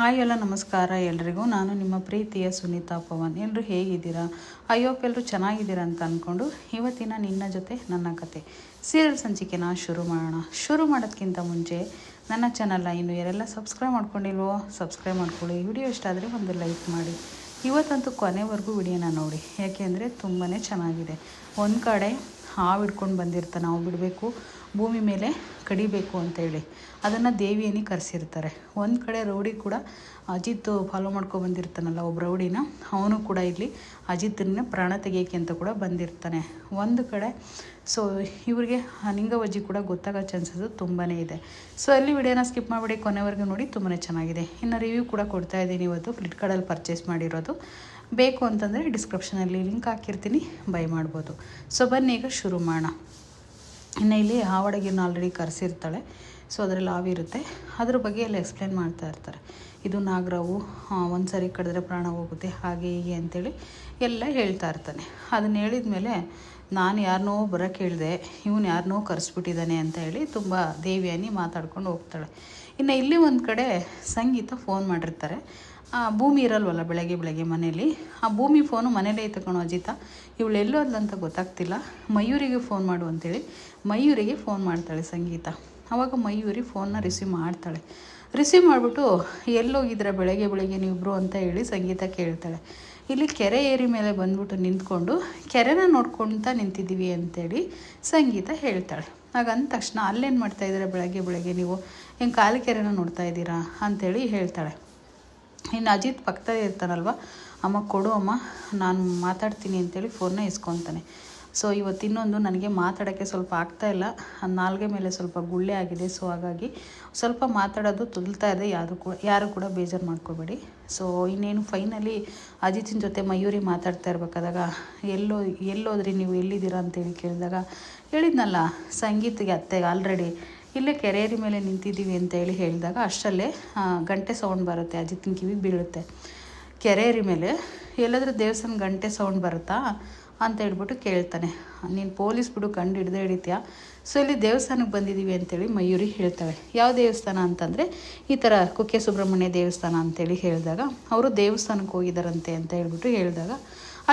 Hi ಎಲ್ಲ ನಮಸ್ಕಾರ ಎಲ್ರಿಗೂ. ನಾನು ನಿಮ್ಮ ಪ್ರೀತಿಯ ಸುನೀತಾ ಪವನ್. ಎಲ್ಲರೂ ಹೇಗಿದ್ದೀರಾ? ಐ ಹೋಪ್ ಎಲ್ಲರೂ ಚೆನ್ನಾಗಿದ್ದೀರಾ ಅಂತ ಅಂದ್ಕೊಂಡು ಇವತ್ತಿನ ನಿನ್ನ ಜೊತೆ ನನ್ನ ಕತೆ ಸೀರಿಯಲ್ ಸಂಚಿಕೆನ ಶುರು ಮಾಡೋಣ. ಶುರು ಮಾಡೋದಕ್ಕಿಂತ ಮುಂಚೆ ನನ್ನ ಚಾನಲ್ನ ಇನ್ನು ಯಾರೆಲ್ಲ ಸಬ್ಸ್ಕ್ರೈಬ್ ಮಾಡ್ಕೊಂಡಿಲ್ವೋ ಸಬ್ಸ್ಕ್ರೈಬ್ ಮಾಡ್ಕೊಳ್ಳಿ. ವಿಡಿಯೋ ಇಷ್ಟ ಆದರೆ ಒಂದು ಲೈಕ್ ಮಾಡಿ. ಇವತ್ತಂತೂ ಕೊನೆವರೆಗೂ ವಿಡಿಯೋನ ನೋಡಿ, ಯಾಕೆಂದರೆ ತುಂಬಾ ಚೆನ್ನಾಗಿದೆ. ಒಂದು ಕಡೆ ಹಾವು ಹಿಡ್ಕೊಂಡು ಬಂದಿರ್ತಾನೆ, ನಾವು ಬಿಡಬೇಕು, ಭೂಮಿ ಮೇಲೆ ಕಡಿಬೇಕು ಅಂತೇಳಿ ಅದನ್ನು ದೇವಿಯನ್ನೇ ಕರೆಸಿರ್ತಾರೆ. ಒಂದು ಕಡೆ ರೌಡಿ ಕೂಡ ಅಜಿತ್ ಫಾಲೋ ಮಾಡ್ಕೊಂಡು ಬಂದಿರ್ತಾನಲ್ಲ ಒಬ್ಬ ರೌಡಿನ, ಅವನು ಕೂಡ ಇಲ್ಲಿ ಅಜಿತನ್ನ ಪ್ರಾಣ ತೆಗಿಯೋಕ್ಕೆ ಅಂತ ಕೂಡ ಬಂದಿರ್ತಾನೆ ಒಂದು ಕಡೆ. ಸೊ ಇವ್ರಿಗೆ ನಿಂಗವಜ್ಜಿ ಕೂಡ ಗೊತ್ತಾಗೋ ಚಾನ್ಸಸ್ಸು ತುಂಬಾ ಇದೆ. ಸೊ ಅಲ್ಲಿ ವಿಡಿಯೋನ ಸ್ಕಿಪ್ ಮಾಡಿಬಿಡಿ, ಕೊನೆವರೆಗೂ ನೋಡಿ, ತುಂಬಾ ಚೆನ್ನಾಗಿದೆ. ಇನ್ನು ರಿವ್ಯೂ ಕೂಡ ಕೊಡ್ತಾ ಇದ್ದೀನಿ ಇವತ್ತು, ಫ್ಲಿಪ್ಕಾರ್ಟಲ್ಲಿ ಪರ್ಚೇಸ್ ಮಾಡಿರೋದು. ಬೇಕು ಅಂತಂದರೆ ಡಿಸ್ಕ್ರಿಪ್ಷನಲ್ಲಿ ಲಿಂಕ್ ಹಾಕಿರ್ತೀನಿ, ಬೈ ಮಾಡ್ಬೋದು. ಸೊ ಬನ್ನಿ ಈಗ ಶುರು ಮಾಡೋಣ. ಇನ್ನು ಇಲ್ಲಿ ಹಾವಡಗಿನ ಆಲ್ರೆಡಿ ಕರೆಸಿರ್ತಾಳೆ. ಸೊ ಅದರಲ್ಲಿ ಹಾವಿರುತ್ತೆ, ಅದ್ರ ಬಗ್ಗೆ ಎಲ್ಲ ಎಕ್ಸ್ಪ್ಲೇನ್ ಮಾಡ್ತಾ ಇರ್ತಾರೆ. ಇದು ನಾಗರಾವು, ಒಂದು ಸರಿ ಕಡಿದ್ರೆ ಪ್ರಾಣ ಹೋಗುತ್ತೆ, ಹಾಗೆ ಹೀಗೆ ಅಂತೇಳಿ ಎಲ್ಲ ಹೇಳ್ತಾ ಇರ್ತಾನೆ. ಅದನ್ನು ಹೇಳಿದ ಮೇಲೆ ನಾನು ಯಾರನ್ನೋ ಬರೋಕ್ಕೆ ಹೇಳಿದೆ, ಇವನು ಯಾರನ್ನೋ ಕರೆಸ್ಬಿಟ್ಟಿದ್ದಾನೆ ಅಂತ ಹೇಳಿ ತುಂಬ ದೇವಿಯಾನಿ ಮಾತಾಡ್ಕೊಂಡು ಹೋಗ್ತಾಳೆ. ಇನ್ನು ಇಲ್ಲಿ ಒಂದು ಕಡೆ ಸಂಗೀತ ಫೋನ್ ಮಾಡಿರ್ತಾರೆ. ಭೂಮಿ ಇರಲ್ವಲ್ಲ ಬೆಳಗ್ಗೆ ಮನೇಲಿ, ಆ ಭೂಮಿ ಫೋನು ಮನೇಲೇ ತಗೊಂಡು ಅಜಿತ ಇವಳು ಎಲ್ಲೋದ್ಲಂತ ಗೊತ್ತಾಗ್ತಿಲ್ಲ, ಮಯೂರಿಗೆ ಫೋನ್ ಮಾಡು ಅಂತೇಳಿ ಮಯೂರಿಗೆ ಫೋನ್ ಮಾಡ್ತಾಳೆ ಸಂಗೀತ. ಆವಾಗ ಮಯೂರಿ ಫೋನ್ನ ರಿಸೀವ್ ಮಾಡ್ತಾಳೆ. ರಿಸೀವ್ ಮಾಡಿಬಿಟ್ಟು ಎಲ್ಲೋಗಿದ್ರೆ ಬೆಳಗ್ಗೆ ನೀವಿಬ್ರು ಅಂತ ಹೇಳಿ ಸಂಗೀತ ಕೇಳ್ತಾಳೆ. ಇಲ್ಲಿ ಕೆರೆ ಏರಿ ಮೇಲೆ ಬಂದ್ಬಿಟ್ಟು ನಿಂತ್ಕೊಂಡು ಕೆರೆನ ನೋಡ್ಕೊಳ್ತಾ ನಿಂತಿದ್ದೀವಿ ಅಂತೇಳಿ ಸಂಗೀತ ಹೇಳ್ತಾಳೆ. ಆಗ ಅಂದ ತಕ್ಷಣ ಅಲ್ಲೇನು ಮಾಡ್ತಾಯಿದ್ದೀರಾ ಬೆಳಗ್ಗೆ ನೀವು, ಹೆಂಗೆ ಕಾಲು ಕೆರೆನ ನೋಡ್ತಾ ಇದ್ದೀರಾ ಅಂತೇಳಿ ಹೇಳ್ತಾಳೆ. ಇನ್ನು ಅಜಿತ್ ಪಕ್ಕದಲ್ಲಿ ಇರ್ತಾನಲ್ವ, ಅಮ್ಮ ಕೊಡು ಅಮ್ಮ, ನಾನು ಮಾತಾಡ್ತೀನಿ ಅಂತೇಳಿ ಫೋನ್ನ ಇಸ್ಕೊತಾನೆ. ಸೊ ಇವತ್ತಿನ್ನೊಂದು ನನಗೆ ಮಾತಾಡೋಕ್ಕೆ ಸ್ವಲ್ಪ ಆಗ್ತಾಯಿಲ್ಲ, ನಾಲ್ಗೆ ಮೇಲೆ ಸ್ವಲ್ಪ ಗುಳ್ಳೆ ಆಗಿದೆ. ಸೊ ಹಾಗಾಗಿ ಸ್ವಲ್ಪ ಮಾತಾಡೋದು ತುಲ್ತಾ ಇದೆ, ಯಾರು ಕೂಡ ಬೇಜಾರು ಮಾಡ್ಕೋಬೇಡಿ. ಸೊ ಇನ್ನೇನು ಫೈನಲಿ ಅಜಿತಿನ ಜೊತೆ ಮಯೂರಿ ಮಾತಾಡ್ತಾ ಇರ್ಬೇಕಾದಾಗ ಎಲ್ಲೋದ್ರಿ ನೀವು, ಎಲ್ಲಿದ್ದೀರಾ ಅಂತೇಳಿ ಕೇಳಿದಾಗ ಹೇಳಿದ್ನಲ್ಲ ಸಂಗೀತಿಗೆ ಅತ್ತೆಗೆ ಆಲ್ರೆಡಿ ಇಲ್ಲೇ ಕೆರೆಯರಿ ಮೇಲೆ ನಿಂತಿದ್ದೀವಿ ಅಂತ ಹೇಳಿದಾಗ ಅಷ್ಟರಲ್ಲೇ ಗಂಟೆ ಸೌಂಡ್ ಬರುತ್ತೆ, ಅಜಿತಿನ ಕಿವಿಗೆ ಬೀಳುತ್ತೆ. ಕೆರೆಯರಿ ಮೇಲೆ ಎಲ್ಲಾದರೂ ದೇವಸ್ಥಾನ ಗಂಟೆ ಸೌಂಡ್ ಬರುತ್ತಾ ಅಂತ ಹೇಳ್ಬಿಟ್ಟು ಕೇಳ್ತಾನೆ. ನೀನು ಪೊಲೀಸ್ ಬಿಡು, ಕಂಡು ಹಿಡ್ದೇ ಹಿಡಿತೀಯಾ. ಸೊ ಇಲ್ಲಿ ದೇವಸ್ಥಾನಕ್ಕೆ ಬಂದಿದ್ದೀವಿ ಅಂತೇಳಿ ಮಯೂರಿ ಹೇಳ್ತಾಳೆ. ಯಾವ ದೇವಸ್ಥಾನ ಅಂತಂದರೆ ಈ ಥರ ಕುಕ್ಕೆ ಸುಬ್ರಹ್ಮಣ್ಯ ದೇವಸ್ಥಾನ ಅಂತೇಳಿ ಹೇಳಿದಾಗ ಅವರು ದೇವಸ್ಥಾನಕ್ಕೆ ಹೋಗಿದ್ದಾರಂತೆ ಅಂತ ಹೇಳ್ಬಿಟ್ಟು ಹೇಳಿದಾಗ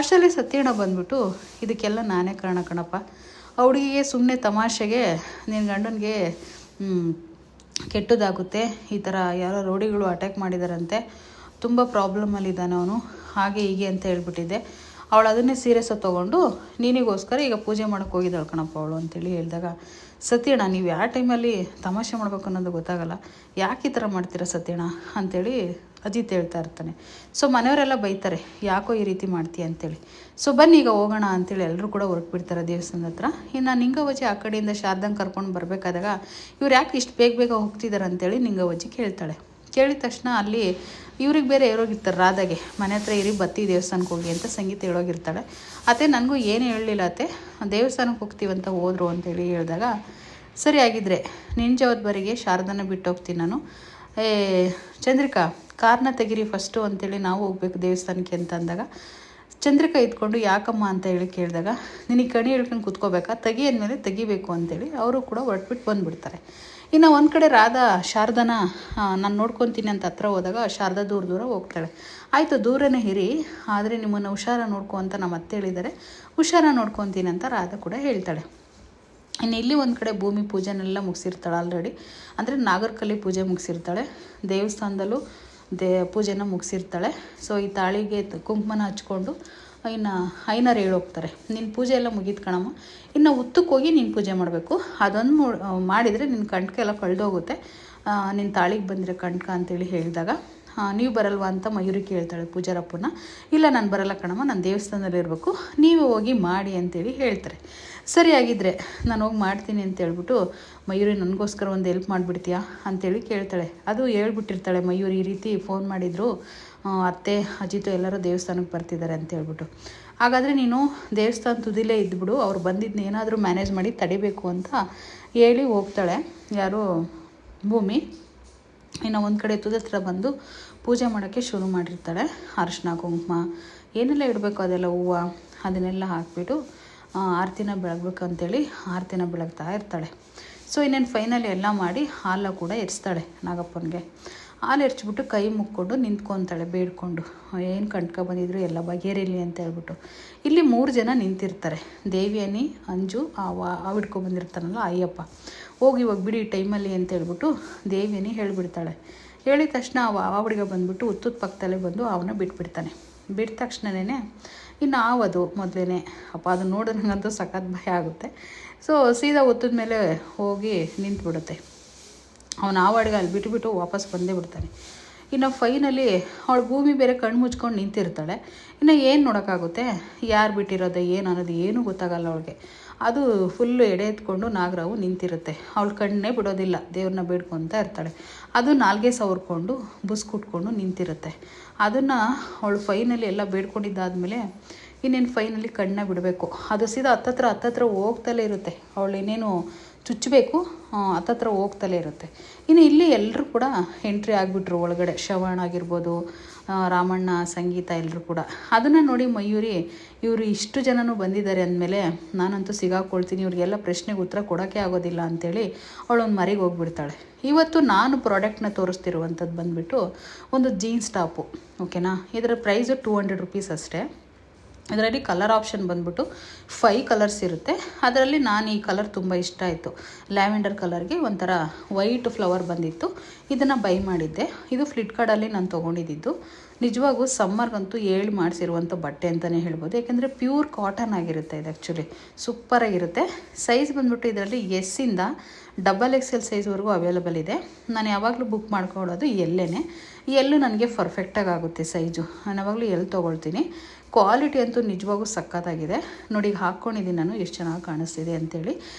ಅಷ್ಟರಲ್ಲಿ ಸತ್ಯಣ್ಣ ಬಂದ್ಬಿಟ್ಟು ಇದಕ್ಕೆಲ್ಲ ನಾನೇ ಕಾರಣ ಕಣಪ್ಪ, ಹುಡುಗಿಗೆ ಸುಮ್ಮನೆ ತಮಾಷೆಗೆ ನಿನ್ನ ಗಂಡನಿಗೆ ಕೆಟ್ಟದಾಗುತ್ತೆ, ಈ ಥರ ಯಾರೋ ರೌಡಿಗಳು ಅಟ್ಯಾಕ್ ಮಾಡಿದಾರಂತೆ, ತುಂಬ ಪ್ರಾಬ್ಲಮಲ್ಲಿದ್ದಾನೆ ಅವನು, ಹಾಗೆ ಹೀಗೆ ಅಂತ ಹೇಳ್ಬಿಟ್ಟಿದ್ದೆ. ಅವಳು ಅದನ್ನೇ ಸೀರಿಯಸ್ಸಾಗಿ ತೊಗೊಂಡು ನೀನಿಗೋಸ್ಕರ ಈಗ ಪೂಜೆ ಮಾಡೋಕ್ಕೆ ಹೋಗಿದ್ದಾಳೆ ಕಣಪ್ಪ ಅವಳು ಅಂತೇಳಿ ಹೇಳಿದಾಗ ಸತ್ಯಣ್ಣ ನೀವು ಯಾವ ಟೈಮಲ್ಲಿ ತಮಾಷೆ ಮಾಡ್ಬೇಕು ಅನ್ನೋದು ಗೊತ್ತಾಗಲ್ಲ, ಯಾಕೆ ಈ ಥರ ಮಾಡ್ತೀರಾ ಸತ್ಯಣ್ಣ ಅಂತೇಳಿ ಅಜಿತ್ ಹೇಳ್ತಾ ಇರ್ತಾನೆ. ಸೊ ಮನೆಯವರೆಲ್ಲ ಬೈತಾರೆ, ಯಾಕೋ ಈ ರೀತಿ ಮಾಡ್ತೀಯ ಅಂತೇಳಿ. ಸೊ ಬನ್ನಿ ಈಗ ಹೋಗೋಣ ಅಂತೇಳಿ ಎಲ್ಲರೂ ಕೂಡ ಹೊರಟ್ಬಿಡ್ತಾರೆ ದೇವಸ್ಥಾನದ ಹತ್ರ. ಇನ್ನು ನಿಂಗವಜ್ಜಿ ಆ ಕಡೆಯಿಂದ ಶಾರದಂಗೆ ಕರ್ಕೊಂಡು ಬರಬೇಕಾದಾಗ ಇವ್ರು ಯಾಕೆ ಇಷ್ಟು ಬೇಗ ಹೋಗ್ತಿದ್ದಾರೆ ಅಂತೇಳಿ ನಿಂಗವಜ್ಜಿ ಕೇಳ್ತಾಳೆ. ಕೇಳಿದ ತಕ್ಷಣ ಅಲ್ಲಿ ಇವ್ರಿಗೆ ಬೇರೆ ಹೇಳೋಗಿರ್ತಾರೆ, ರಾಧಾಗೆ ಮನೆ ಹತ್ರ ಇರಿ ಬತ್ತಿ ದೇವಸ್ಥಾನಕ್ಕೆ ಹೋಗಿ ಅಂತ ಸಂಗೀತ ಹೇಳೋಗಿರ್ತಾಳೆ. ಅತ್ತೆ ನನಗೂ ಏನು ಹೇಳಲಿಲ್ಲ ಅತ್ತೆ, ದೇವಸ್ಥಾನಕ್ಕೆ ಹೋಗ್ತೀವಂತ ಹೋದರು ಅಂತೇಳಿ ಹೇಳಿದಾಗ ಸರಿ ಆಗಿದ್ದರೆ ನಿನ್ನ ಜವಾಬ್ದಾರಿಗೆ ಶಾರದನ ಬಿಟ್ಟು ಹೋಗ್ತೀನಿ ನಾನು, ಚಂದ್ರಿಕಾ ಕಾರ್ನ ತೆಗಿರಿ ಫಸ್ಟು ಅಂತೇಳಿ ನಾವು ಹೋಗ್ಬೇಕು ದೇವಸ್ಥಾನಕ್ಕೆ ಅಂತ ಅಂದಾಗ ಚಂದ್ರಿಕಾ ಇದ್ಕೊಂಡು ಯಾಕಮ್ಮ ಅಂತ ಹೇಳಿ ಕೇಳಿದಾಗ ನಿನಗೆ ಕಣಿ ಹೇಳ್ಕೊಂಡು ಕೂತ್ಕೋಬೇಕಾ, ತೆಗಿ ಅಂದಮೇಲೆ ತೆಗಿಬೇಕು ಅಂತೇಳಿ ಅವರು ಕೂಡ ಹೊರಟ್ಬಿಟ್ಟು ಬಂದುಬಿಡ್ತಾರೆ. ಇನ್ನು ಒಂದು ಕಡೆ ರಾಧಾ ಶಾರದನ ನಾನು ನೋಡ್ಕೊತೀನಿ ಅಂತ ಹತ್ರ ಹೋದಾಗ ಶಾರದಾ ದೂರ ಹೋಗ್ತಾಳೆ. ಆಯಿತು ದೂರನೇ ಇರಿ, ಆದರೆ ನಿಮ್ಮನ್ನು ಹುಷಾರ ನೋಡ್ಕೊ ಅಂತ ನಮ್ಮ ಅತ್ತೆ ಹೇಳಿದ್ದಾರೆ, ಹುಷಾರ ನೋಡ್ಕೊತೀನಿ ಅಂತ ರಾಧಾ ಕೂಡ ಹೇಳ್ತಾಳೆ. ಇನ್ನು ಇಲ್ಲಿ ಒಂದು ಕಡೆ ಭೂಮಿ ಪೂಜೆನೆಲ್ಲ ಮುಗಿಸಿರ್ತಾಳೆ ಆಲ್ರೆಡಿ, ಅಂದರೆ ನಾಗರಕಲ್ಲಿ ಪೂಜೆ ಮುಗಿಸಿರ್ತಾಳೆ, ದೇವಸ್ಥಾನದಲ್ಲೂ ಪೂಜೆನ ಮುಗಿಸಿರ್ತಾಳೆ. ಸೊ ಈ ತಾಳಿಗೆ ಕುಂಕುಮನ ಹಚ್ಕೊಂಡು ಇನ್ನು ಐನರು ಹೇಳೋಗ್ತಾರೆ, ನಿನ್ನ ಪೂಜೆ ಎಲ್ಲ ಮುಗೀತು ಕಣಮ್ಮ, ಇನ್ನು ಉತ್ತಕ್ಕೆ ಹೋಗಿ ನೀನು ಪೂಜೆ ಮಾಡಬೇಕು, ಅದೊಂದು ಮಾಡಿದರೆ ನಿನ್ನ ಕಂಟಕ ಎಲ್ಲ ಕಳೆದೋಗುತ್ತೆ, ನಿನ್ನ ತಾಳಿಗೆ ಬಂದಿರೋ ಕಂಟಕ ಅಂತೇಳಿ ಹೇಳಿದಾಗ ನೀವು ಬರಲ್ವಾ ಅಂತ ಮಯೂರಿ ಕೇಳ್ತಾಳೆ ಪೂಜಾರಪ್ಪನ. ಇಲ್ಲ ನಾನು ಬರಲ್ಲ ಕಣಮ್ಮ, ನಾನು ದೇವಸ್ಥಾನದಲ್ಲಿ ಇರಬೇಕು, ನೀವು ಹೋಗಿ ಮಾಡಿ ಅಂತೇಳಿ ಹೇಳ್ತಾರೆ. ಸರಿಯಾಗಿದ್ದರೆ ನಾನು ಹೋಗಿ ಮಾಡ್ತೀನಿ ಅಂತ ಹೇಳ್ಬಿಟ್ಟು ಮಯೂರಿ ನನಗೋಸ್ಕರ ಒಂದು ಹೆಲ್ಪ್ ಮಾಡಿಬಿಡ್ತೀಯಾ ಅಂತೇಳಿ ಕೇಳ್ತಾಳೆ. ಅದು ಹೇಳ್ಬಿಟ್ಟಿರ್ತಾಳೆ ಮಯೂರಿ, ಈ ರೀತಿ ಫೋನ್ ಮಾಡಿದರು ಅತ್ತೆ ಅಜಿತು ಎಲ್ಲರೂ ದೇವಸ್ಥಾನಕ್ಕೆ ಬರ್ತಿದ್ದಾರೆ ಅಂತ ಹೇಳ್ಬಿಟ್ಟು. ಹಾಗಾದರೆ ನೀನು ದೇವಸ್ಥಾನ ತುದಿಲೇ ಇದ್ಬಿಡು, ಅವ್ರು ಬಂದಿದ್ದನ್ನ ಏನಾದರೂ ಮ್ಯಾನೇಜ್ ಮಾಡಿ ತಡಿಬೇಕು ಅಂತ ಹೇಳಿ ಹೋಗ್ತಾಳೆ ಯಾರು ಭೂಮಿ. ಇನ್ನು ಒಂದು ಕಡೆ ತುದತ್ರ ಬಂದು ಪೂಜೆ ಮಾಡೋಕ್ಕೆ ಶುರು ಮಾಡಿರ್ತಾಳೆ. ಅರಿಶಿನ ಕುಂಕುಮ ಏನೆಲ್ಲ ಇಡಬೇಕು ಅದೆಲ್ಲ ಹೂವು ಅದನ್ನೆಲ್ಲ ಹಾಕಿಬಿಟ್ಟು ಆರತಿನ ಬೆಳಗ್ಬೇಕು ಅಂತೇಳಿ ಆರತಿನ ಬೆಳಗ್ತಾ ಇರ್ತಾಳೆ. ಸೊ ಇನ್ನೇನು ಫೈನಲಿ ಎಲ್ಲ ಮಾಡಿ ಹಾಲ ಕೂಡ ಎರಿಸ್ತಾಳೆ ನಾಗಪ್ಪನಿಗೆ. ಹಾಲು ಎರಚ್ಬಿಟ್ಟು ಕೈ ಮುಕ್ಕೊಂಡು ನಿಂತ್ಕೊತಾಳೆ ಬೇಡ್ಕೊಂಡು, ಏನು ಕಣ್ಕ ಬಂದಿದ್ರು ಎಲ್ಲ ಬಗೆಹರಿಲಿ ಅಂತ ಹೇಳ್ಬಿಟ್ಟು. ಇಲ್ಲಿ 3 ಜನ ನಿಂತಿರ್ತಾರೆ, ದೇವಿಯನಿ, ಅಂಜು, ಬಂದಿರ್ತಾನಲ್ಲ ಅಯ್ಯಪ್ಪ. ಹೋಗಿ ಇವಾಗ ಬಿಡಿ ಟೈಮಲ್ಲಿ ಅಂತ ಹೇಳ್ಬಿಟ್ಟು ದೇವಿಯನಿ ಹೇಳಿಬಿಡ್ತಾಳೆ. ಹೇಳಿದ ತಕ್ಷಣ ಹುಡುಗ ಬಂದುಬಿಟ್ಟು ಹುತ್ತದ ಪಕ್ಕದಲ್ಲೇ ಬಂದು ಅವನ್ನ ಬಿಟ್ಬಿಡ್ತಾನೆ. ಬಿಟ್ಟ ತಕ್ಷಣವೇ ಇನ್ನು ಅದು ಮೊದಲೇ ಅಪ್ಪ ಅದನ್ನು ನೋಡಿದ್ರೆ ನನಗಂತೂ ಸಖತ್ ಭಯ ಆಗುತ್ತೆ. ಸೊ ಸೀದಾ ಹುತ್ತದ ಮೇಲೆ ಹೋಗಿ ನಿಂತ್ಬಿಡುತ್ತೆ. ಅವನು ಹುಡುಗ ಅಲ್ಲಿ ಬಿಟ್ಟುಬಿಟ್ಟು ವಾಪಸ್ ಬಂದೇ ಬಿಡ್ತಾನೆ. ಇನ್ನು ಫೈನಲಿ ಅವಳು ಭೂಮಿ ಬೇರೆ ಕಣ್ಣು ಮುಚ್ಕೊಂಡು ನಿಂತಿರ್ತಾಳೆ. ಇನ್ನು ಏನು ನೋಡೋಕ್ಕಾಗುತ್ತೆ, ಯಾರು ಬಿಟ್ಟಿರೋದು ಏನು ಅನ್ನೋದು ಏನೂ ಗೊತ್ತಾಗಲ್ಲ ಅವಳಿಗೆ. ಅದು ಫುಲ್ಲು ಎಡೆ ಎತ್ಕೊಂಡು ನಾಗರಾವು ನಿಂತಿರುತ್ತೆ. ಅವಳು ಕಣ್ಣೇ ಬಿಡೋದಿಲ್ಲ, ದೇವ್ರನ್ನ ಬೇಡ್ಕೊತಾ ಇರ್ತಾಳೆ. ಅದು ನಾಲ್ಗೆ ಸವರ್ಕೊಂಡು ಬುಸ್ಕುಟ್ಕೊಂಡು ನಿಂತಿರುತ್ತೆ. ಅದನ್ನು ಅವಳು ಫೈನಲಿ ಎಲ್ಲ ಬೇಡ್ಕೊಂಡಿದ್ದಾದಮೇಲೆ ಇನ್ನೇನು ಫೈನಲಿ ಕಣ್ಣನ್ನ ಬಿಡಬೇಕು. ಅದು ಸೀದಾ ಹತ್ತತ್ರ ಹೋಗ್ತಲೇ ಇರುತ್ತೆ. ಅವಳು ಇನ್ನೇನು ಚುಚ್ಚಬೇಕು, ಹತ್ತತ್ರ ಹೋಗ್ತಲೇ ಇರುತ್ತೆ. ಇನ್ನು ಇಲ್ಲಿ ಎಲ್ಲರೂ ಕೂಡ ಎಂಟ್ರಿ ಆಗಿಬಿಟ್ರು ಒಳಗಡೆ. ಶ್ರವಣ ಆಗಿರ್ಬೋದು, ರಾಮಣ್ಣ, ಸಂಗೀತ ಎಲ್ಲರೂ ಕೂಡ. ಅದನ್ನು ನೋಡಿ ಮಯೂರಿ ಇವರು ಇಷ್ಟು ಜನನೂ ಬಂದಿದ್ದಾರೆ ಅಂದಮೇಲೆ ನಾನಂತೂ ಸಿಗಾಕೊಳ್ತೀನಿ, ಇವ್ರಿಗೆಲ್ಲ ಪ್ರಶ್ನೆಗೆ ಉತ್ತರ ಕೊಡೋಕ್ಕೆ ಆಗೋದಿಲ್ಲ ಅಂಥೇಳಿ ಅವಳೊಂದು ಮರಿಗೆ ಹೋಗ್ಬಿಡ್ತಾಳೆ. ಇವತ್ತು ನಾನು ಪ್ರಾಡಕ್ಟ್ನ ತೋರಿಸ್ತಿರುವಂಥದ್ದು ಬಂದುಬಿಟ್ಟು ಒಂದು ಜೀನ್ಸ್ ಟಾಪು, ಓಕೆನಾ. ಇದರ ಪ್ರೈಸು 200 ರೂಪೀಸ್ ಅಷ್ಟೇ. ಅದರಲ್ಲಿ ಕಲರ್ ಆಪ್ಷನ್ ಬಂದ್ಬಿಟ್ಟು 5 ಕಲರ್ಸ್ ಇರುತ್ತೆ. ಅದರಲ್ಲಿ ನಾನು ಈ ಕಲರ್ ತುಂಬ ಇಷ್ಟ ಆಯಿತು. ಲ್ಯಾವೆಂಡರ್ ಕಲರ್ಗೆ ಒಂಥರ ವೈಟ್ ಫ್ಲವರ್ ಬಂದಿತ್ತು. ಇದನ್ನು ಬೈ ಮಾಡಿದ್ದೆ. ಇದು ಫ್ಲಿಪ್ಕಾರ್ಟಲ್ಲಿ ನಾನು ತೊಗೊಂಡಿದ್ದು. ನಿಜವಾಗೂ ಸಮ್ಮರ್ಗಂತೂ ಮಾಡಿಸಿರುವಂಥ ಬಟ್ಟೆ ಅಂತಲೇ ಹೇಳ್ಬೋದು. ಯಾಕೆಂದರೆ ಪ್ಯೂರ್ ಕಾಟನ್ ಆಗಿರುತ್ತೆ ಇದು. ಆ್ಯಕ್ಚುಲಿ ಸೂಪರಾಗಿರುತ್ತೆ. ಸೈಜ್ ಬಂದ್ಬಿಟ್ಟು ಇದರಲ್ಲಿ ಎಸ್ಸಿಂದ XXL ಸೈಜ್ವರೆಗೂ ಅವೈಲೇಬಲ್ ಇದೆ. ನಾನು ಯಾವಾಗಲೂ ಬುಕ್ ಮಾಡ್ಕೊಳ್ಳೋದು ಎಲ್ಲೂ ನನಗೆ ಪರ್ಫೆಕ್ಟಾಗಿ ಆಗುತ್ತೆ ಸೈಜು. ನಾನು ಯಾವಾಗಲೂ ತೊಗೊಳ್ತೀನಿ. ಕ್ವಾಲಿಟಿ ಅಂತೂ ನಿಜವಾಗೂ ಸಕ್ಕತ್ತಾಗಿದೆ. ನೋಡಿ ಹಾಕ್ಕೊಂಡಿದ್ದೀನಿ ನಾನು, ಎಷ್ಟು ಚೆನ್ನಾಗಿ ಕಾಣಿಸ್ತಿದೆ ಅಂಥೇಳಿ.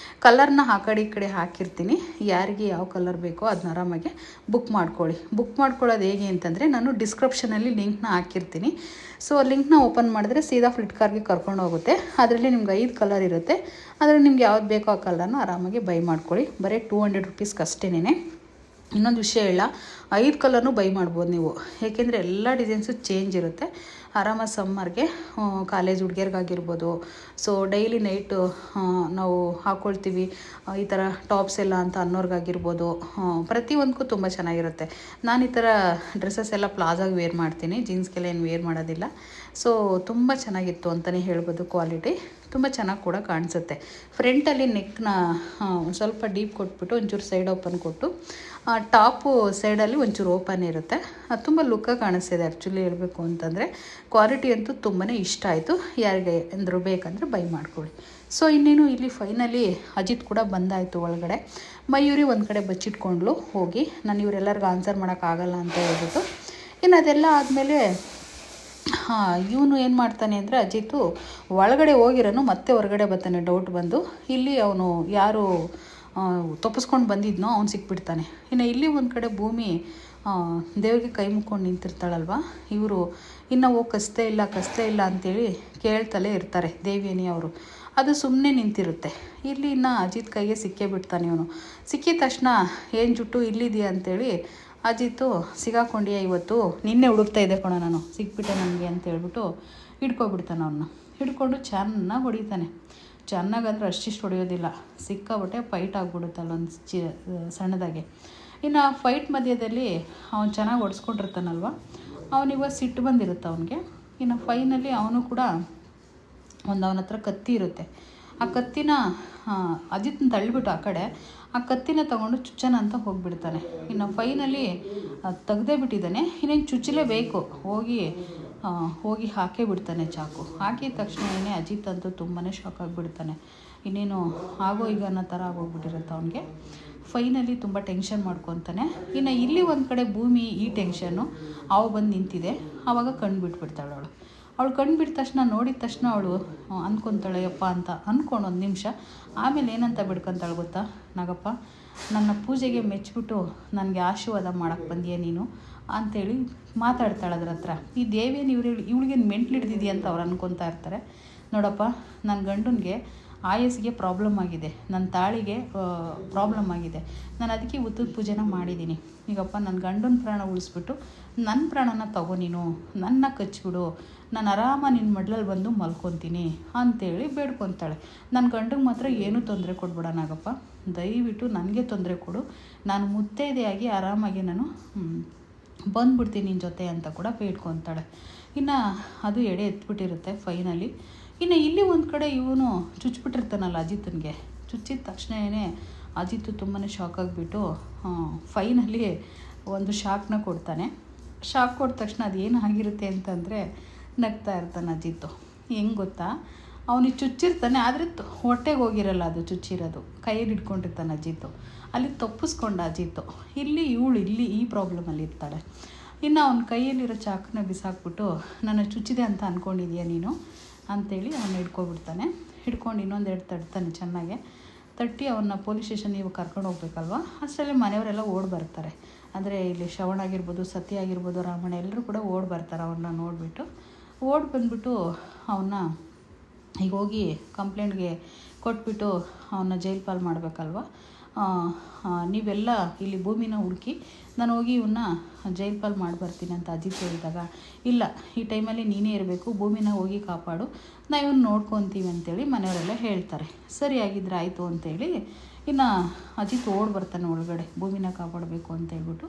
ಕಲರ್ನ ಆ ಕಡೆ ಹಾಕಿರ್ತೀನಿ. ಯಾರಿಗೆ ಯಾವ ಕಲರ್ ಬೇಕೋ ಅದನ್ನ ಆರಾಮಾಗಿ ಬುಕ್ ಮಾಡ್ಕೊಳ್ಳಿ. ಬುಕ್ ಮಾಡ್ಕೊಳ್ಳೋದು ಹೇಗೆ ಅಂತಂದರೆ ನಾನು ಡಿಸ್ಕ್ರಿಪ್ಷನಲ್ಲಿ ಲಿಂಕ್ನ ಹಾಕಿರ್ತೀನಿ. ಸೊ ಲಿಂಕ್ನ ಓಪನ್ ಮಾಡಿದ್ರೆ ಸೀದಾ ಫ್ಲಿಪ್ಕಾರ್ಟ್ಗೆ ಕರ್ಕೊಂಡು ಹೋಗುತ್ತೆ. ಅದರಲ್ಲಿ ನಿಮ್ಗೆ 5 ಕಲರ್ ಇರುತ್ತೆ. ಅದರಲ್ಲಿ ನಿಮ್ಗೆ ಯಾವ್ದು ಬೇಕೋ ಆ ಕಲರ್ನ ಆರಾಮಾಗಿ ಬೈ ಮಾಡ್ಕೊಳ್ಳಿ. ಬರೀ 200 ರೂಪೀಸ್ಗೆ ಅಷ್ಟೇನೆ. ಇನ್ನೊಂದು ವಿಷಯ ಹೇಳ, 5 ಕಲರ್ನೂ ಬೈ ಮಾಡ್ಬೋದು ನೀವು. ಏಕೆಂದರೆ ಎಲ್ಲ ಡಿಸೈನ್ಸು ಚೇಂಜ್ ಇರುತ್ತೆ. ಆರಾಮಾಗಿ ಸಮ್ಮರ್ಗೆ ಕಾಲೇಜ್ ಹುಡುಗಿಯರ್ಗಾಗಿರ್ಬೋದು, ಸೊ ಡೈಲಿ ನೈಟು ನಾವು ಹಾಕ್ಕೊಳ್ತೀವಿ ಈ ಥರ ಟಾಪ್ಸ್ ಎಲ್ಲ ಅಂತ ಅನ್ನೋರ್ಗಾಗಿರ್ಬೋದು, ಪ್ರತಿಯೊಂದಕ್ಕೂ ತುಂಬ ಚೆನ್ನಾಗಿರುತ್ತೆ. ನಾನು ಈ ಥರ ಡ್ರೆಸ್ಸಸ್ ಎಲ್ಲ ಪ್ಲಾಜಾಗಿ ವೇರ್ ಮಾಡ್ತೀನಿ, ಜೀನ್ಸ್ಗೆಲ್ಲ ಏನು ವೇರ್ ಮಾಡೋದಿಲ್ಲ. ಸೊ ತುಂಬ ಚೆನ್ನಾಗಿತ್ತು ಅಂತಲೇ ಹೇಳ್ಬೋದು. ಕ್ವಾಲಿಟಿ ತುಂಬ ಚೆನ್ನಾಗಿ ಕೂಡ ಕಾಣಿಸುತ್ತೆ. ಫ್ರಂಟಲ್ಲಿ ನೆಕ್ನ ಸ್ವಲ್ಪ ಡೀಪ್ ಕೊಟ್ಬಿಟ್ಟು ಒಂಚೂರು ಸೈಡ್ ಓಪನ್ ಕೊಟ್ಟು, ಟಾಪು ಸೈಡಲ್ಲಿ ಒಂಚೂರು ಓಪನ್ ಇರುತ್ತೆ. ಅದು ತುಂಬ ಲುಕ್ಕಾಗಿ ಕಾಣಿಸ್ತಿದೆ ಆ್ಯಕ್ಚುಲಿ ಹೇಳಬೇಕು ಅಂತಂದರೆ. ಕ್ವಾಲಿಟಿ ಅಂತೂ ತುಂಬಾ ಇಷ್ಟ ಆಯಿತು. ಯಾರಿಗೆ ಅಂದರೂ ಬೇಕಂದರೆ ಬೈ ಮಾಡ್ಕೊಳ್ಳಿ. ಸೊ ಇನ್ನೇನು ಇಲ್ಲಿ ಫೈನಲಿ ಅಜಿತ್ ಕೂಡ ಬಂದಾಯಿತು ಒಳಗಡೆ. ಮಯೂರಿ ಒಂದು ಕಡೆ ಬಚ್ಚಿಟ್ಕೊಂಡ್ಲು ಹೋಗಿ. ನಾನು ಇವರೆಲ್ಲರಿಗೂ ಆನ್ಸರ್ ಮಾಡೋಕ್ಕಾಗಲ್ಲ ಅಂತ ಹೇಳ್ಬಿಟ್ಟು. ಇನ್ನು ಅದೆಲ್ಲ ಆದಮೇಲೆ ಇವನು ಏನು ಮಾಡ್ತಾನೆ ಅಂದರೆ, ಅಜಿತು ಒಳಗಡೆ ಹೋಗಿರೋನು ಮತ್ತೆ ಹೊರಗಡೆ ಬರ್ತಾನೆ ಡೌಟ್ ಬಂದು. ಇಲ್ಲಿ ಅವನು ಯಾರು ತಪ್ಪಿಸ್ಕೊಂಡು ಬಂದಿದ್ನೋ ಅವ್ನು ಸಿಕ್ಬಿಡ್ತಾನೆ. ಇನ್ನು ಇಲ್ಲಿ ಒಂದು ಕಡೆ ಭೂಮಿ ದೇವ್ರಿಗೆ ಕೈ ಮುಕ್ಕೊಂಡು ನಿಂತಿರ್ತಾಳಲ್ವ, ಇವರು ಇನ್ನು ಹೋಗಿ ಕಸ್ತೆ ಇಲ್ಲ ಅಂಥೇಳಿ ಕೇಳ್ತಲೇ ಇರ್ತಾರೆ ದೇವಿಯನಿ ಅವರು. ಅದು ಸುಮ್ಮನೆ ನಿಂತಿರುತ್ತೆ. ಇಲ್ಲಿ ಇನ್ನು ಅಜಿತ್ ಕೈಗೆ ಸಿಕ್ಕೇ ಬಿಡ್ತಾನೆ ಇವನು. ಸಿಕ್ಕಿದ ತಕ್ಷಣ ಏನು ಜುಟ್ಟು ಇಲ್ಲಿದೆಯಾ ಅಂಥೇಳಿ, ಅಜಿತ್ತು ಸಿಗಾಕೊಂಡಿಯಾ ಇವತ್ತು, ನಿನ್ನೆ ಹುಡುಕ್ತಾ ಇದ್ದೆ ಕಣೋ ನಾನು, ಸಿಕ್ಬಿಟ್ಟೆ ನನಗೆ ಅಂತ ಹೇಳ್ಬಿಟ್ಟು ಹಿಡ್ಕೊಬಿಡ್ತಾನೆ ಅವನ್ನ. ಹಿಡ್ಕೊಂಡು ಚೆನ್ನಾಗಿ ಹೊಡಿತಾನೆ. ಚೆನ್ನಾಗಂದ್ರೆ ಅಷ್ಟಿಷ್ಟು ಹೊಡೆಯೋದಿಲ್ಲ, ಸಿಕ್ಕಾಬಿಟ್ಟೆ ಫೈಟ್ ಆಗಿಬಿಡುತ್ತೆ ಅಲ್ಲೊಂದು ಸಣ್ಣದಾಗೆ. ಇನ್ನು ಫೈಟ್ ಮಧ್ಯದಲ್ಲಿ ಅವನು ಚೆನ್ನಾಗಿ ಹೊಡೆಸ್ಕೊಂಡಿರ್ತಾನಲ್ವ, ಅವನಿವಾಗ ಸಿಟ್ಟು ಬಂದಿರುತ್ತೆ ಅವನಿಗೆ. ಇನ್ನು ಫೈನಲಿ ಅವನು ಕೂಡ ಅವನ ಹತ್ರ ಕತ್ತಿ ಇರುತ್ತೆ. ಆ ಕತ್ತಿನ ಅಜಿತ್ನ ತಳ್ಳಿಬಿಟ್ಟು ಆ ಕಡೆ ಆ ಕತ್ತಿನ ತೊಗೊಂಡು ಚುಚ್ಚನ ಅಂತ ಹೋಗಿಬಿಡ್ತಾನೆ. ಇನ್ನು ಫೈನಲಿ ತೆಗ್ದೇ ಬಿಟ್ಟಿದ್ದಾನೆ. ಇನ್ನೇನು ಚುಚ್ಚಲೇಬೇಕು, ಹೋಗಿ ಹಾಕೇ ಬಿಡ್ತಾನೆ ಚಾಕು. ಹಾಕಿದ ತಕ್ಷಣ ಅಜಿತ್ ಅಂತೂ ತುಂಬಾ ಶಾಕ್ ಆಗಿಬಿಡ್ತಾನೆ. ಇನ್ನೇನು ಆಗೋ ಈಗ ಅನ್ನೋ ಥರ ಆಗೋಗ್ಬಿಟ್ಟಿರುತ್ತೆ ಅವನಿಗೆ. ಫೈನಲಿ ತುಂಬ ಟೆನ್ಷನ್ ಮಾಡ್ಕೊತಾನೆ. ಇನ್ನು ಇಲ್ಲಿ ಒಂದು ಕಡೆ ಭೂಮಿ ಈ ಟೆನ್ಷನ್ನು ಬಂದು ನಿಂತಿದೆ. ಆವಾಗ ಕಣ್ಣು ಬಿಟ್ಬಿಡ್ತಾಳೆ ಅವಳು ಕಣ್ಣು ಬಿಟ್ಟ ತಕ್ಷಣ, ನೋಡಿದ ತಕ್ಷಣ ಅವಳು ಅಂದ್ಕೊತಾಳೆ ಯಪ್ಪ ಅಂತ ಅಂದ್ಕೊಂಡು ಒಂದು ನಿಮಿಷ. ಆಮೇಲೆ ಏನಂತ ಬಿಡ್ಕೊತಾಳೆ ಗೊತ್ತಾ, ನಾಗಪ್ಪ ನನ್ನ ಪೂಜೆಗೆ ಮೆಚ್ಚಿಬಿಟ್ಟು ನನಗೆ ಆಶೀರ್ವಾದ ಮಾಡೋಕ್ಕೆ ಬಂದೀಯ ನೀನು ಅಂಥೇಳಿ ಮಾತಾಡ್ತಾಳೆ ಅದ್ರ ಹತ್ರ. ಈ ದೇವಿಯನ್ನು ಇವಳಿಗೆ ಮೆಂಟ್ಲು ಹಿಡ್ದಿದೆಯಾ ಅಂತ ಅವ್ರು ಅನ್ಕೊತಾ ಇರ್ತಾರೆ. ನೋಡಪ್ಪ, ನನ್ನ ಗಂಡನಿಗೆ ಆಯಸ್ಸಿಗೆ ಪ್ರಾಬ್ಲಮ್ ಆಗಿದೆ, ನನ್ನ ತಾಳಿಗೆ ಪ್ರಾಬ್ಲಮ್ ಆಗಿದೆ. ನಾನು ಅದಕ್ಕೆ ಉತ್ತದ ಪೂಜೆನ ಮಾಡಿದ್ದೀನಿ. ಈಗಪ್ಪ ನನ್ನ ಗಂಡನ ಪ್ರಾಣ ಉಳಿಸ್ಬಿಟ್ಟು ನನ್ನ ಪ್ರಾಣನ ತಗೋ, ನೀನು ನನ್ನ ಕಚ್ಚಿಬಿಡು, ನಾನು ಆರಾಮ ನಿನ್ನ ಮಡ್ಲಲ್ಲಿ ಬಂದು ಮಲ್ಕೊತೀನಿ ಅಂಥೇಳಿ ಬೇಡ್ಕೊತಾಳೆ. ನನ್ನ ಗಂಡಗೆ ಮಾತ್ರ ಏನೂ ತೊಂದರೆ ಕೊಡ್ಬೇಡ ನಾಗಪ್ಪ, ದಯವಿಟ್ಟು ನನಗೆ ತೊಂದರೆ ಕೊಡು, ನಾನು ಮುತ್ತೈದೆಯಾಗಿ ಆರಾಮಾಗಿ ನಾನು ಬಂದ್ಬಿಡ್ತೀನಿ ನಿನ್ನ ಜೊತೆ ಅಂತ ಕೂಡ ಬೇಡ್ಕೊತಾಳೆ. ಇನ್ನು ಅದು ಎಡೆ ಎತ್ಬಿಟ್ಟಿರುತ್ತೆ ಫೈನಲಿ. ಇನ್ನು ಇಲ್ಲಿ ಒಂದು ಕಡೆ ಇವನು ಚುಚ್ಚಿಬಿಟ್ಟಿರ್ತಾನಲ್ಲ ಅಜಿತ್ನಿಗೆ. ಚುಚ್ಚಿದ ತಕ್ಷಣವೇ ಅಜಿತ್ ತುಂಬಾ ಶಾಕ್ ಆಗಿಬಿಟ್ಟು ಫೈನಲಿ ಒಂದು ಶಾಕ್ನ ಕೊಡ್ತಾನೆ. ಶಾಕ್ ಕೊಟ್ಟ ತಕ್ಷಣ ಅದು ಏನು ಆಗಿರುತ್ತೆ ಅಂತಂದರೆ ನಗ್ತಾ ಇರ್ತಾನೆ ಅಜಿತ್ತು. ಹೆಂಗೆ ಗೊತ್ತಾ, ಅವನಿಗೆ ಚುಚ್ಚಿರ್ತಾನೆ ಆದರೆ ಹೊಟ್ಟೆಗೆ ಹೋಗಿರಲ್ಲ ಅದು ಚುಚ್ಚಿರೋದು, ಕೈಯಲ್ಲಿ ಇಟ್ಕೊಂಡಿರ್ತಾನೆ ಅಜಿತ್ತು. ಅಲ್ಲಿ ತಪ್ಪಿಸ್ಕೊಂಡ ಅಜಿತ್ತು. ಇಲ್ಲಿ ಈ ಪ್ರಾಬ್ಲಮಲ್ಲಿ ಇರ್ತಾಳೆ. ಇನ್ನು ಅವನ ಕೈಯಲ್ಲಿರೋ ಚಾಕನ್ನ ಬಿಸಾಕ್ಬಿಟ್ಟು ನನ್ನ ಚುಚ್ಚಿದೆ ಅಂತ ಅಂದ್ಕೊಂಡಿದ್ಯಾ ನೀನು ಅಂಥೇಳಿ ಅವನ್ನ ಹಿಡ್ಕೊಬಿಡ್ತಾನೆ. ಹಿಡ್ಕೊಂಡು ಇನ್ನೊಂದೆರಡು ತಡ್ತಾನೆ, ಚೆನ್ನಾಗೆ ತಟ್ಟಿ ಅವನ್ನ ಪೊಲೀಸ್ ಸ್ಟೇಷನ್ಗೆ ಕರ್ಕೊಂಡು ಹೋಗ್ಬೇಕಲ್ವ. ಅಷ್ಟರಲ್ಲಿ ಮನೆಯವರೆಲ್ಲ ಓಡಿ ಬರ್ತಾರೆ. ಅಂದರೆ ಇಲ್ಲಿ ಶ್ರವಣ ಆಗಿರ್ಬೋದು, ಸತ್ಯ ಆಗಿರ್ಬೋದು, ರಾಮಣ್ಣ ಎಲ್ಲರೂ ಕೂಡ ಓಡಿ ಬರ್ತಾರೆ. ಅವನ್ನ ನೋಡಿಬಿಟ್ಟು ಬಂದುಬಿಟ್ಟು ಅವನ್ನ ಈಗ ಹೋಗಿ ಕಂಪ್ಲೇಂಟ್ಗೆ ಕೊಟ್ಬಿಟ್ಟು ಅವನ್ನ ಜೈಲು ಪಾಲು ಮಾಡಬೇಕಲ್ವ. ನೀವೆಲ್ಲ ಇಲ್ಲಿ ಭೂಮಿನ ಹುಡುಕಿ ನಾನು ಹೋಗಿ ಇವನ್ನ ಜೈಲು ಪಾಲು ಮಾಡಿ ಬರ್ತೀನಿ ಅಂತ ಅಜಿತ್ ಹೇಳಿದಾಗ, ಇಲ್ಲ ಈ ಟೈಮಲ್ಲಿ ನೀನೇ ಇರಬೇಕು, ಭೂಮಿನ ಹೋಗಿ ಕಾಪಾಡು, ನಾವು ಇವನ್ನ ನೋಡ್ಕೊತೀವಿ ಅಂತೇಳಿ ಮನೆಯವರೆಲ್ಲ ಹೇಳ್ತಾರೆ. ಸರಿ ಆಗಿದ್ರೆ ಆಯಿತು ಅಂತೇಳಿ ಇನ್ನು ಅಜಿತ್ ಓಡಿ ಬರ್ತಾನೆ ಒಳಗಡೆ ಭೂಮಿನ ಕಾಪಾಡಬೇಕು ಅಂತ ಹೇಳ್ಬಿಟ್ಟು.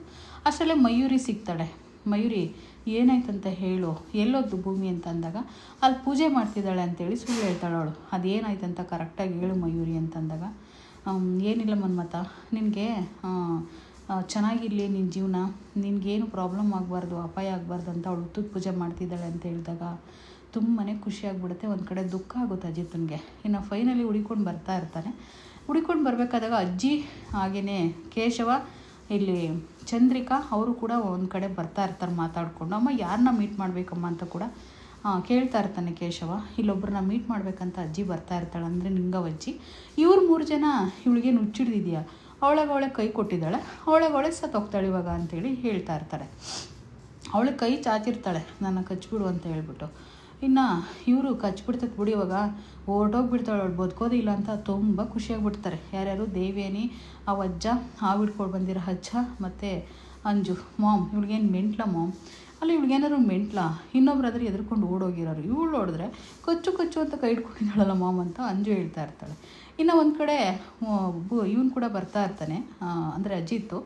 ಅಷ್ಟರಲ್ಲೇ ಮಯೂರಿ ಸಿಗ್ತಾಳೆ. ಮಯೂರಿ ಏನಾಯ್ತಂತ ಹೇಳು, ಎಲ್ಲೋದ್ದು ಭೂಮಿ ಅಂತ ಅಂದಾಗ ಅಲ್ಲಿ ಪೂಜೆ ಮಾಡ್ತಿದ್ದಾಳೆ ಅಂತೇಳಿ ಸುಳ್ಳು ಹೇಳ್ತಾಳೆ ಅವಳು. ಅದೇನಾಯ್ತಂತ ಕರೆಕ್ಟಾಗಿ ಹೇಳು ಮಯೂರಿ ಅಂತಂದಾಗ, ಏನಿಲ್ಲ ಮನ್ಮಥ, ನಿನಗೆ ಚೆನ್ನಾಗಿರಲಿ ನಿನ್ನ ಜೀವನ, ನಿನಗೇನು ಪ್ರಾಬ್ಲಮ್ ಆಗಬಾರ್ದು, ಅಪಾಯ ಆಗಬಾರ್ದು ಅಂತ ಅವಳು ಹುತ್ತದ ಪೂಜೆ ಮಾಡ್ತಿದ್ದಾಳೆ ಅಂತ ಹೇಳಿದಾಗ ತುಂಬಾ ಖುಷಿಯಾಗ್ಬಿಡುತ್ತೆ. ಒಂದು ಕಡೆ ದುಃಖ ಆಗುತ್ತೆ ಅಜಿತ್ನಿಗೆ. ಇನ್ನು ಫೈನಲಿ ಹುಡ್ಕೊಂಡು ಬರ್ತಾ ಇರ್ತಾನೆ. ಹುಡ್ಕೊಂಡು ಬರಬೇಕಾದಾಗ ಅಜ್ಜಿ ಹಾಗೆಯೇ ಕೇಶವ, ಇಲ್ಲಿ ಚಂದ್ರಿಕಾ ಅವರು ಕೂಡ ಒಂದು ಕಡೆ ಬರ್ತಾ ಇರ್ತಾರೆ ಮಾತಾಡಿಕೊಂಡು. ಅಮ್ಮ ಯಾರನ್ನ ಮೀಟ್ ಮಾಡಬೇಕಮ್ಮ ಅಂತ ಕೂಡ ಕೇಳ್ತಾ ಇರ್ತಾನೆ ಕೇಶವ. ಇಲ್ಲೊಬ್ಬರನ್ನ ಮೀಟ್ ಮಾಡಬೇಕಂತ ಅಜ್ಜಿ ಬರ್ತಾ ಇರ್ತಾಳೆ, ಅಂದರೆ ನಿಂಗವಜ್ಜಿ. ಇವ್ರು 3 ಜನ ಇವಳಿಗೆ ನುಚ್ಚಿಡ್ದಿದೆಯಾ, ಅವಳೆ ಕೈ ಕೊಟ್ಟಿದ್ದಾಳೆ, ಅವಳೆ ಸತ್ತೋಗ್ತಾಳೆ ಇವಾಗ ಅಂತೇಳಿ ಹೇಳ್ತಾ ಇರ್ತಾರೆ. ಅವಳಿಗೆ ಕೈ ಚಾಚಿರ್ತಾಳೆ ನನ್ನ ಕಚ್ಬಿಡು ಅಂತ ಹೇಳ್ಬಿಟ್ಟು. ಇನ್ನು ಇವರು ಕಚ್ಬಿಡ್ತೈತೆ ಬಿಡಿ, ಇವಾಗ ಹೊರಟೋಗ್ಬಿಡ್ತಾಳೆ, ಅವಳು ಬದುಕೋದಿಲ್ಲ ಅಂತ ತುಂಬ ಖುಷಿಯಾಗಿಬಿಡ್ತಾರೆ. ಯಾರ್ಯಾರು, ದೇವ್ಯಾನಿ, ಆ ಅಜ್ಜ, ಹಾವು ಹಿಡ್ಕೊಂಡು ಬಂದಿರೋ ಅಜ್ಜ ಮತ್ತು ಅಂಜು. ಮಾಮ್ ಇವ್ಳಿಗೇನು ಮೆಂಟ್ಲ ಮಾಮ್, ಅಲ್ಲಿ ಇವ್ಳಿಗೇನಾದ್ರು ಮೆಂಟ್ಲ, ಇನ್ನೊಬ್ರಾದ್ರೆ ಎದ್ರುಕೊಂಡು ಓಡೋಗಿರೋರು, ಇವಳು ನೋಡಿದ್ರೆ ಕಚ್ಚು ಅಂತ ಕೈ ಹಿಡ್ಕೊಂಡಿದ್ದಾಳಲ್ಲ ಮಾಮ್ ಅಂತ ಅಂಜು ಹೇಳ್ತಾ ಇರ್ತಾಳೆ. ಇನ್ನು ಒಂದು ಕಡೆ ಇವನು ಕೂಡ ಬರ್ತಾ ಇರ್ತಾನೆ, ಅಂದರೆ ಅಜಿತ್ತು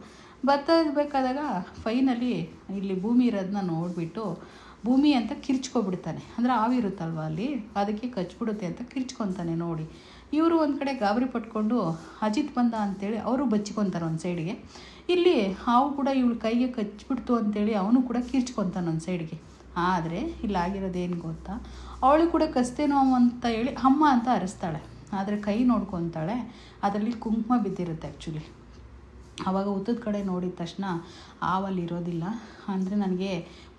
ಬರ್ತಾ ಇರಬೇಕಾದಾಗ ಫೈನಲಿ ಇಲ್ಲಿ ಭೂಮಿ ಇರೋದನ್ನ ನೋಡಿಬಿಟ್ಟು ಭೂಮಿ ಅಂತ ಕಿರ್ಚ್ಕೊಬಿಡ್ತಾನೆ. ಅಂದರೆ ಆವಿರುತ್ತಲ್ವ ಅಲ್ಲಿ, ಅದಕ್ಕೆ ಕಚ್ಬಿಡುತ್ತೆ ಅಂತ ಕಿರ್ಚ್ಕೊತಾನೆ ನೋಡಿ. ಇವರು ಒಂದು ಕಡೆ ಗಾಬರಿ ಪಟ್ಕೊಂಡು ಅಜಿತ್ ಬಂದ ಅಂತೇಳಿ ಅವರು ಬಚ್ಚಿಕೊತಾರೆ ಒಂದು ಸೈಡ್ಗೆ. ಇಲ್ಲಿ ಹಾವು ಕೂಡ ಇವಳು ಕೈಗೆ ಕಚ್ಬಿಡ್ತು ಅಂತೇಳಿ ಅವನು ಕೂಡ ಕಿರ್ಚ್ಕೊತಾನೆ ಒಂದು ಸೈಡ್ಗೆ. ಆದರೆ ಇಲ್ಲಾಗಿರೋದೇನು ಗೊತ್ತಾ, ಅವಳು ಕೂಡ ಕಸ್ತೇನೋ ಅಂತ ಹೇಳಿ ಅಮ್ಮ ಅಂತ ಅರಿಸ್ತಾಳೆ. ಆದರೆ ಕೈ ನೋಡ್ಕೊತಾಳೆ, ಅದರಲ್ಲಿ ಕುಂಕುಮ ಬಿದ್ದಿರುತ್ತೆ ಆ್ಯಕ್ಚುಲಿ. ಆವಾಗ ಹುತ್ತದ ಕಡೆ ನೋಡಿದ ತಕ್ಷಣ ಹಾವಲ್ಲಿರೋದಿಲ್ಲ, ಅಂದರೆ ನನಗೆ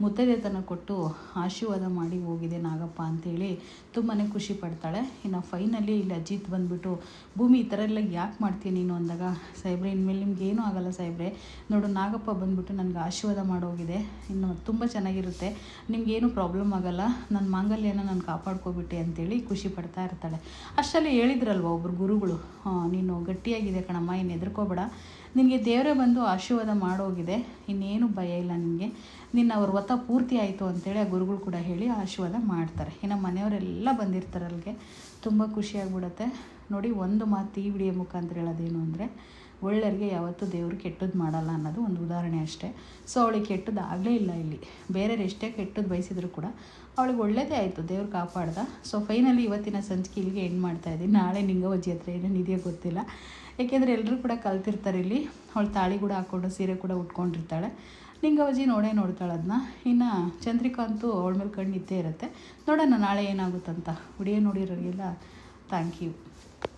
ಮುತ್ತೈದೆತನ ಕೊಟ್ಟು ಆಶೀರ್ವಾದ ಮಾಡಿ ಹೋಗಿದೆ ನಾಗಪ್ಪ ಅಂತೇಳಿ ತುಂಬಾ ಖುಷಿ ಪಡ್ತಾಳೆ. ಇನ್ನು ಫೈನಲಿ ಇಲ್ಲಿ ಅಜಿತ್ ಬಂದುಬಿಟ್ಟು, ಭೂಮಿ ಈ ಥರ ಎಲ್ಲ ಯಾಕೆ ಮಾಡ್ತೀನಿ ನೀನು ಅಂದಾಗ, ಸಾಹೇಬ್ರೆ ಇನ್ಮೇಲೆ ನಿಮ್ಗೇನೂ ಆಗೋಲ್ಲ ಸಾಹೇಬ್ರೆ, ನೋಡು ನಾಗಪ್ಪ ಬಂದುಬಿಟ್ಟು ನನಗೆ ಆಶೀರ್ವಾದ ಮಾಡೋಗಿದೆ, ಇನ್ನು ತುಂಬ ಚೆನ್ನಾಗಿರುತ್ತೆ, ನಿಮಗೇನು ಪ್ರಾಬ್ಲಮ್ ಆಗೋಲ್ಲ, ನನ್ನ ಮಾಂಗಲ್ಯನ ನಾನು ಕಾಪಾಡ್ಕೊಬಿಟ್ಟೆ ಅಂತೇಳಿ ಖುಷಿ ಪಡ್ತಾ ಇರ್ತಾಳೆ. ಅಷ್ಟರಲ್ಲಿ ಹೇಳಿದ್ರಲ್ವ ಒಬ್ಬರು ಗುರುಗಳು, ನೀನು ಗಟ್ಟಿಯಾಗಿದೆ ಕಣಮ್ಮ, ಇನ್ನು ಹೆದರ್ಕೋಬೇಡ, ನಿನಗೆ ದೇವರೇ ಬಂದು ಆಶೀರ್ವಾದ ಮಾಡೋಗಿದೆ, ಇನ್ನೇನು ಭಯ ಇಲ್ಲ ನಿನಗೆ, ನಿನ್ನ ಅವ್ರ ವ್ರತ ಪೂರ್ತಿ ಆಯಿತು ಅಂತೇಳಿ ಆ ಗುರುಗಳು ಕೂಡ ಹೇಳಿ ಆಶೀರ್ವಾದ ಮಾಡ್ತಾರೆ. ಇನ್ನು ಮನೆಯವರೆಲ್ಲ ಬಂದಿರ್ತಾರೆ ಅಲ್ಲಿಗೆ. ತುಂಬ ಖುಷಿಯಾಗ್ಬಿಡುತ್ತೆ ನೋಡಿ. ಒಂದು ಮಾತು ಈ ವಿಡಿಯೋ ಮುಖಾಂತರ ಹೇಳೋದೇನು ಅಂದರೆ, ಒಳ್ಳೆಯವ್ರಿಗೆ ಯಾವತ್ತೂ ದೇವರು ಕೆಟ್ಟದ್ದು ಮಾಡಲ್ಲ ಅನ್ನೋದು ಒಂದು ಉದಾಹರಣೆ ಅಷ್ಟೇ. ಸೊ ಅವಳಿಗೆ ಕೆಟ್ಟದ್ದು ಆಗಲೇ ಇಲ್ಲ ಇಲ್ಲಿ. ಬೇರೆಯವ್ರು ಎಷ್ಟೇ ಕೆಟ್ಟದ್ದು ಬಯಸಿದ್ರು ಕೂಡ ಅವಳಿಗೆ ಒಳ್ಳೆಯದೇ ಆಯಿತು, ದೇವ್ರು ಕಾಪಾಡ್ದ. ಸೊ ಫೈನಲಿ ಇವತ್ತಿನ ಸಂಚಿಕೆ ಇಲ್ಲಿಗೆ ಎಂಡ್ ಮಾಡ್ತಾಯಿದ್ದೀನಿ. ನಾಳೆ ನಿಂಗವಜ್ಜಿ ಹತ್ರ ಏನೇನಿದೆಯೋ ಗೊತ್ತಿಲ್ಲ, ಏಕೆಂದರೆ ಎಲ್ಲರೂ ಕೂಡ ಕಲ್ತಿರ್ತಾರೆ ಇಲ್ಲಿ. ಅವಳು ತಾಳಿ ಕೂಡ ಹಾಕ್ಕೊಂಡು ಸೀರೆ ಕೂಡ ಉಟ್ಕೊಂಡಿರ್ತಾಳೆ. ನಿಂಗವಜ್ಜಿ ನೋಡ್ತಾಳೆ ಅದನ್ನ. ಇನ್ನು ಚಂದ್ರಿಕಾ ಅಂತೂ ಅವಳ ಮೇಲೆ ಕಣ್ಣು ಇದ್ದೇ ಇರುತ್ತೆ. ನೋಡೋಣ ನಾಳೆ ಏನಾಗುತ್ತಂತ. ವಿಡಿಯೋ ನೋಡಿರೋರಿಗೆಲ್ಲ ಥ್ಯಾಂಕ್ ಯು.